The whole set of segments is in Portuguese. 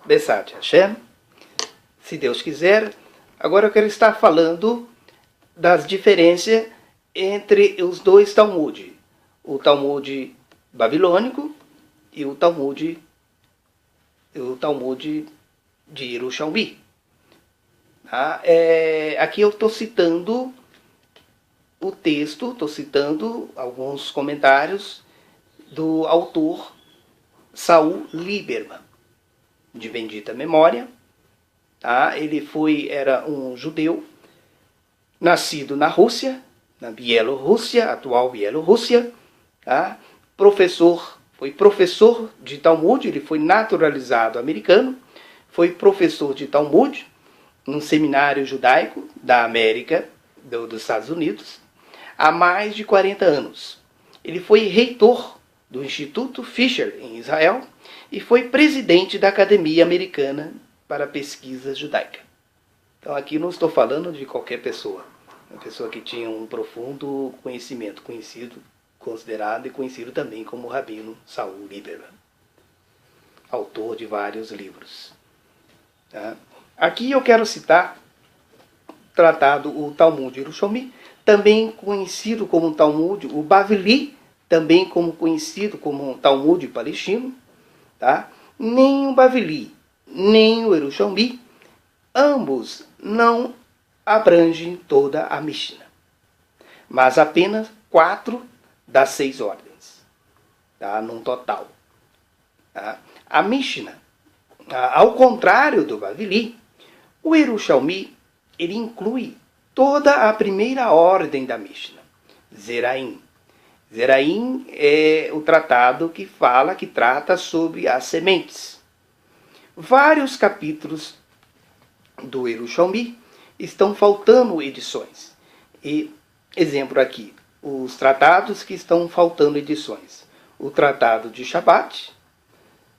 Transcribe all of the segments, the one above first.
Besat Hashem, se Deus quiser. Agora eu quero estar falando das diferenças entre os dois Talmud, o Talmud babilônico e o Talmud de Yerushalmi. Aqui eu estou citando o texto, estou citando alguns comentários do autor Saul Lieberman, de bendita memória. Ele era um judeu, nascido na Rússia, na Bielorrússia, atual Bielorrússia. Foi professor de Talmud, ele foi naturalizado americano, foi professor de Talmud num seminário judaico da América, dos Estados Unidos, há mais de 40 anos. Ele foi reitor do Instituto Fisher, em Israel, e foi presidente da Academia Americana para Pesquisa Judaica. Então aqui não estou falando de qualquer pessoa, uma pessoa que tinha um profundo conhecimento, considerado e conhecido também como Rabino Saul Lieberman, autor de vários livros. Aqui eu quero citar o Talmud Yerushalmi, também conhecido como Talmud, o Bavli, também conhecido como Talmud palestino. Nem o Bavli, nem o Yerushalmi, ambos não abrangem toda a Mishnah, mas apenas 4 das 6 ordens, num total. A Mishnah, ao contrário do Bavli, o Yerushalmi, ele inclui toda a primeira ordem da Mishnah, Zeraim. Zeraim é o tratado que trata sobre as sementes. Vários capítulos do Yerushalmi estão faltando edições. E, exemplo aqui, os tratados que estão faltando edições. O Tratado de Shabbat,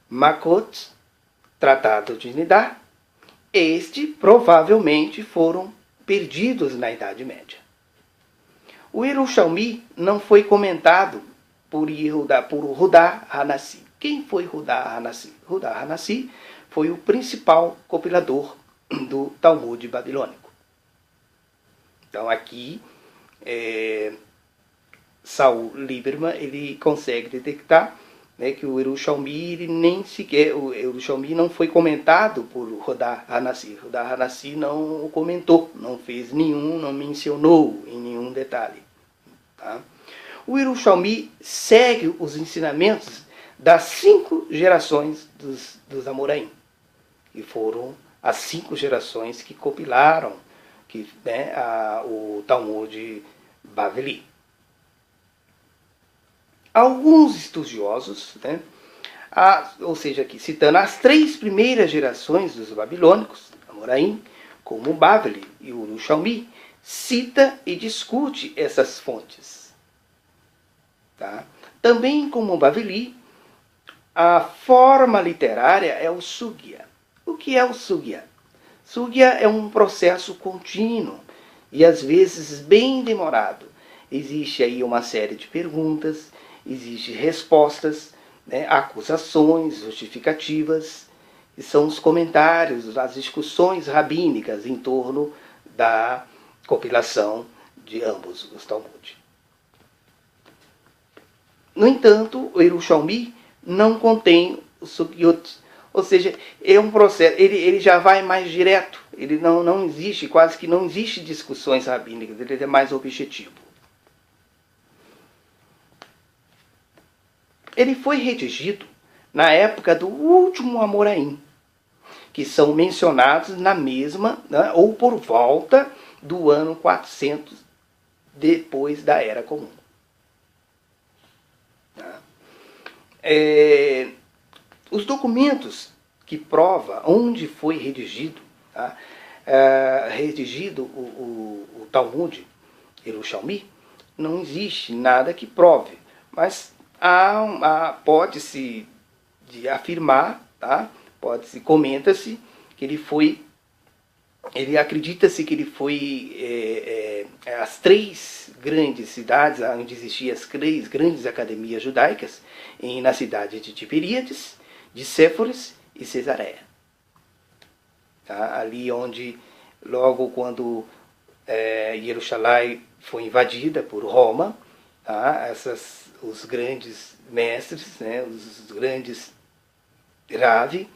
Makot, Tratado de Nidá. Provavelmente foram perdidos na Idade Média. O Yerushalmi não foi comentado por Hudá Hanassi. Quem foi Hudá Hanassi? Hudá Hanassi foi o principal compilador do Talmud babilônico. Então aqui, Saul Lieberman, ele consegue detectar, que o Yerushalmi não foi comentado por Hudá Hanassi. Hudá Hanassi não o comentou, não mencionou em nenhum detalhe. O Yerushalmi segue os ensinamentos das 5 gerações dos Amoraim, que foram as 5 gerações que compilaram o Talmud Bavli. Alguns estudiosos, ou seja, aqui citando as 3 primeiras gerações dos babilônicos, Amoraim, como Bavli e o Yerushalmi, cita e discute essas fontes. Também como Bavli, a forma literária é o Sugya. O que é o Sugya? Sugya é um processo contínuo e às vezes bem demorado. Existe aí uma série de perguntas, existem respostas, acusações, justificativas, e são os comentários, as discussões rabínicas em torno da compilação de ambos os Talmud. No entanto, o Yerushalmi não contém o Sugyot, ou seja, é um processo, ele já vai mais direto, ele não existe, quase que não existe discussões rabínicas, ele é mais objetivo. Ele foi redigido na época do último Amoraim, que são mencionados na mesma, ou por volta do ano 400 depois da Era Comum. Os documentos que provam onde foi redigido, o Talmud Yerushalmi, não existe nada que prove, mas pode-se afirmar, comenta-se que acredita-se que ele foi as 3 grandes cidades onde existiam as 3 grandes academias judaicas, na cidade de Tiberíades, de Séforis e Cesareia. tá? Ali onde, logo quando Jerusalém foi invadida por Roma, tá? Os grandes mestres, né? Os grandes Ravi,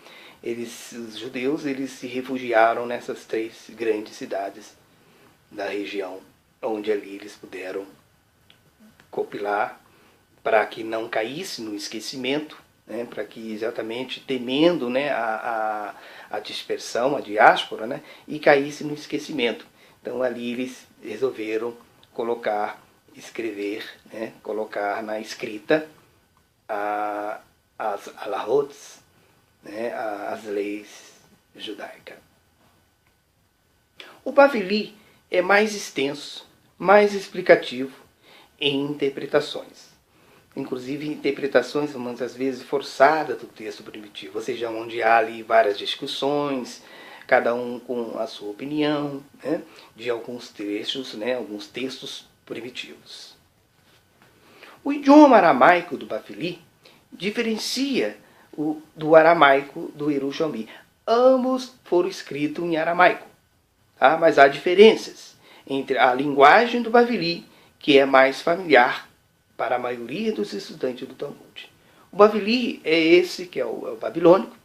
os judeus, eles se refugiaram nessas 3 grandes cidades da região, onde ali eles puderam compilar para que não caísse no esquecimento, né, para que exatamente temendo, né, a dispersão, a diáspora, né, e caísse no esquecimento. Então ali eles resolveram escrever, né, colocar na escrita as alahots, né, as leis judaicas. O Bavili é mais extenso, mais explicativo em interpretações. Inclusive interpretações muitas vezes forçadas do texto primitivo, ou seja, onde há ali várias discussões, cada um com a sua opinião, né, de alguns trechos, né, alguns textos primitivos. O idioma aramaico do Bavili diferencia do aramaico do Yerushalmi. Ambos foram escritos em aramaico, tá? Mas há diferenças entre a linguagem do Bavili, que é mais familiar para a maioria dos estudantes do Talmud. O Bavili é esse que é o babilônico,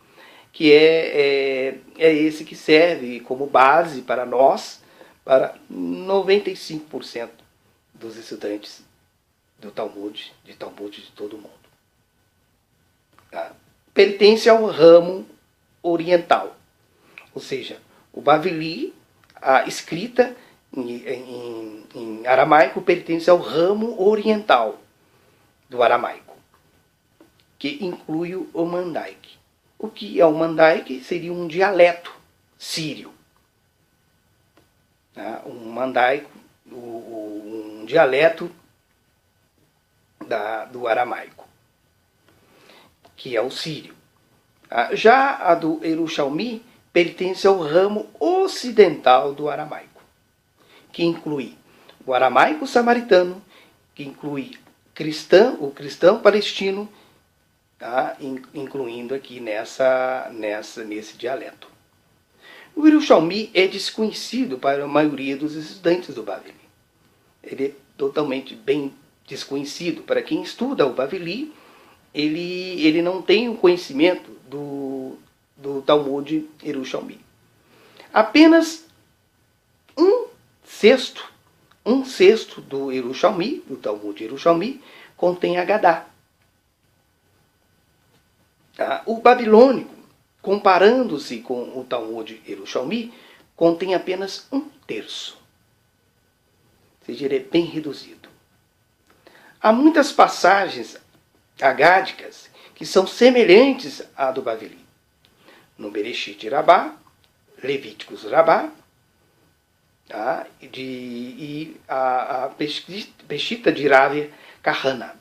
que é esse que serve como base para nós, para 95% dos estudantes do Talmud, de todo mundo. Tá? Pertence ao ramo oriental, ou seja, o Bavili, a escrita em aramaico, pertence ao ramo oriental do aramaico, que inclui o mandaic. O que é o mandaic? Seria um dialeto sírio. Tá? Um mandaico, um dialeto do aramaico, que é o sírio. Já a do Yerushalmi pertence ao ramo ocidental do aramaico, que inclui o aramaico samaritano, que inclui o cristão palestino, tá? Incluindo aqui nesse dialeto. O Yerushalmi é desconhecido para a maioria dos estudantes do Bavili. Ele é totalmente bem desconhecido. Para quem estuda o Bavili, ele não tem o conhecimento do Talmud Yerushalmi. Apenas um sexto do Yerushalmi, do Talmud Yerushalmi, contém Agadá. O babilônico, comparando-se com o Talmud Yerushalmi, contém apenas 1/3. Ou seja, ele é bem reduzido. Há muitas passagens agádicas que são semelhantes à do Bavili. No Bereshit Rabá, Levíticos Rabá, tá? E a Peshita de Ravia Kahana.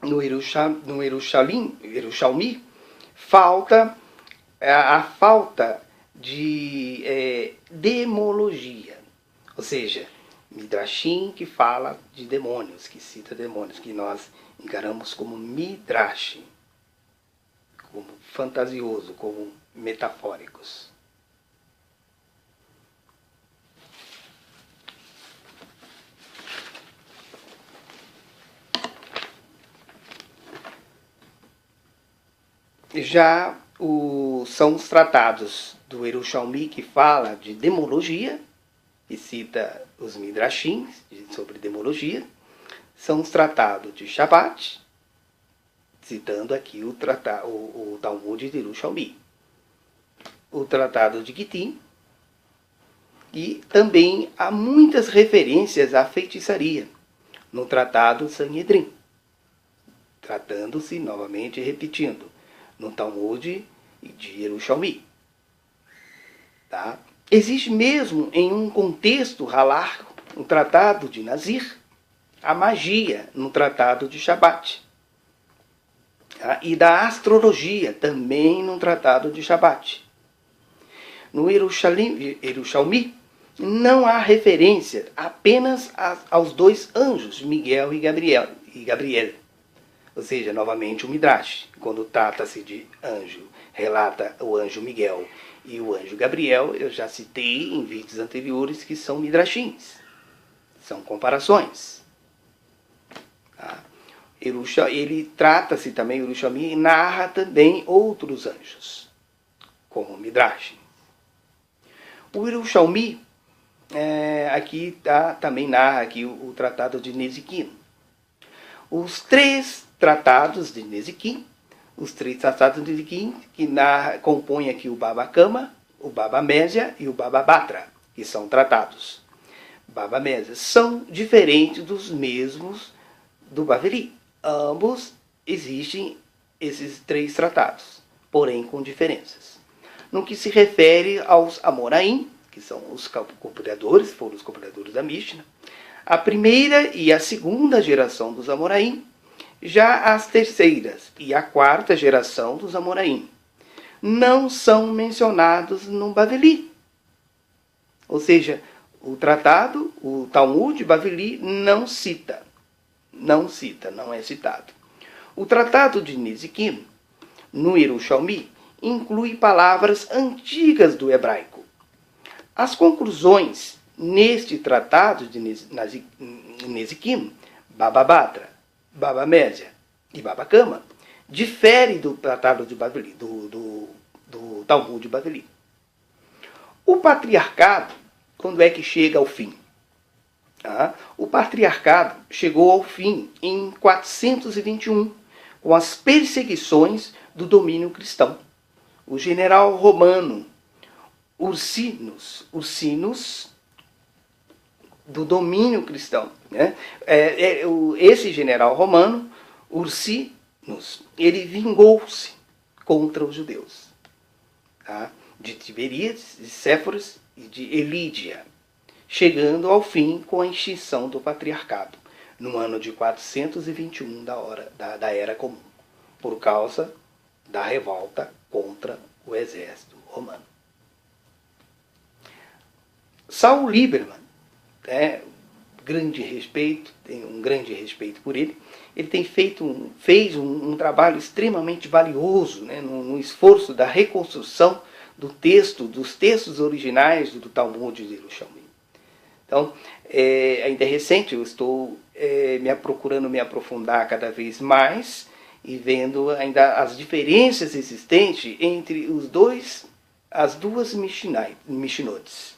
No Yerushalmi, a falta de demologia, ou seja, Midrashim que fala de demônios, que cita demônios, que nós encaramos como Midrashim, como fantasioso, como metafóricos. Já são os tratados do Yerushalmi que fala de demologia, que cita os Midrashim sobre demologia. São os tratados de Shabbat, citando aqui o Talmud de Yerushalmi. O tratado de Gittim. E também há muitas referências à feitiçaria no tratado Sanhedrin. Tratando-se, novamente repetindo, no Talmud de Yerushalmi. Tá? Existe mesmo em um contexto halakhico, um tratado de Nazir, a magia no tratado de Shabbat. Tá? E da astrologia também no tratado de Shabbat. No Yerushalmi não há referência apenas aos 2 anjos, Miguel e Gabriel. Ou seja, novamente o Midrash, quando trata-se de anjo, relata o anjo Miguel e o anjo Gabriel, eu já citei em vídeos anteriores que são Midrashins, são comparações. Tá? Ele trata-se também, o Yerushalmi narra também outros anjos, como o Midrash. O Yerushalmi aqui também narra aqui o tratado de Nezikim. Os três tratados de Nezikim, que compõem aqui o Baba Kama, o Baba Mésia e o Baba Batra, que são tratados. Baba Mésia são diferentes dos mesmos do Baveli. Ambos existem esses três tratados, porém com diferenças. No que se refere aos Amoraim, que são os compiladores, foram os compiladores da Mishnah, a primeira e a segunda geração dos Amoraim, já as terceiras e a quarta geração dos Amoraim não são mencionados no Baveli. Ou seja, o tratado, o Talmud Baveli não é citado. O tratado de Nezikim, no Yerushalmi, inclui palavras antigas do hebraico. As conclusões neste tratado de Nezikim, Baba Batra, Baba Mésia e Baba Kama, difere do tratado de Baveli, do Talmud Baveli. O patriarcado, quando é que chega ao fim? O patriarcado chegou ao fim em 421, com as perseguições do domínio cristão. O general romano Ursinus do domínio cristão, né? Esse general romano, Ursinus, ele vingou-se contra os judeus, tá? De Tiberíades, de Séforas e de Elídia, chegando ao fim com a extinção do patriarcado, no ano de 421 da Era Comum, por causa da revolta contra o exército romano. Saul Lieberman, grande respeito, tenho um grande respeito por ele. Ele fez um trabalho extremamente valioso, né, no esforço da reconstrução dos textos originais do Talmud de Yerushalmi. Então, ainda é recente, eu estou procurando me aprofundar cada vez mais e vendo ainda as diferenças existentes entre as duas Mishnotes,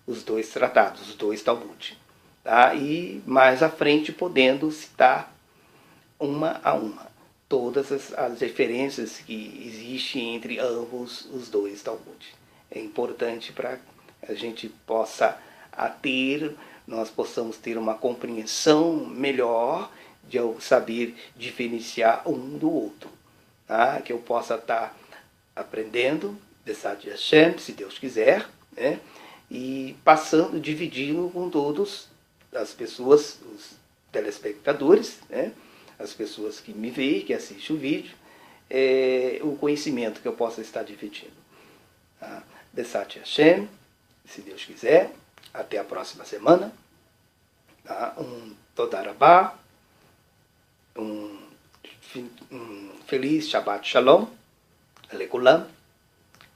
os dois tratados, os dois Talmud. Tá? E mais à frente podendo citar uma a uma todas as diferenças que existem entre ambos os dois Talmud. É importante para a gente nós possamos ter uma compreensão melhor de eu saber diferenciar um do outro. Tá? Que eu possa estar aprendendo, Besat Hashem, se Deus quiser, né? E dividindo com todos as pessoas, os telespectadores, né? As pessoas que me veem, que assistem o vídeo, o conhecimento que eu possa estar dividindo. Tá? Besat Hashem, se Deus quiser, até a próxima semana. Tá? Toda Rabá, feliz Shabbat Shalom, Lekulam,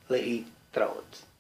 Lehi Traot.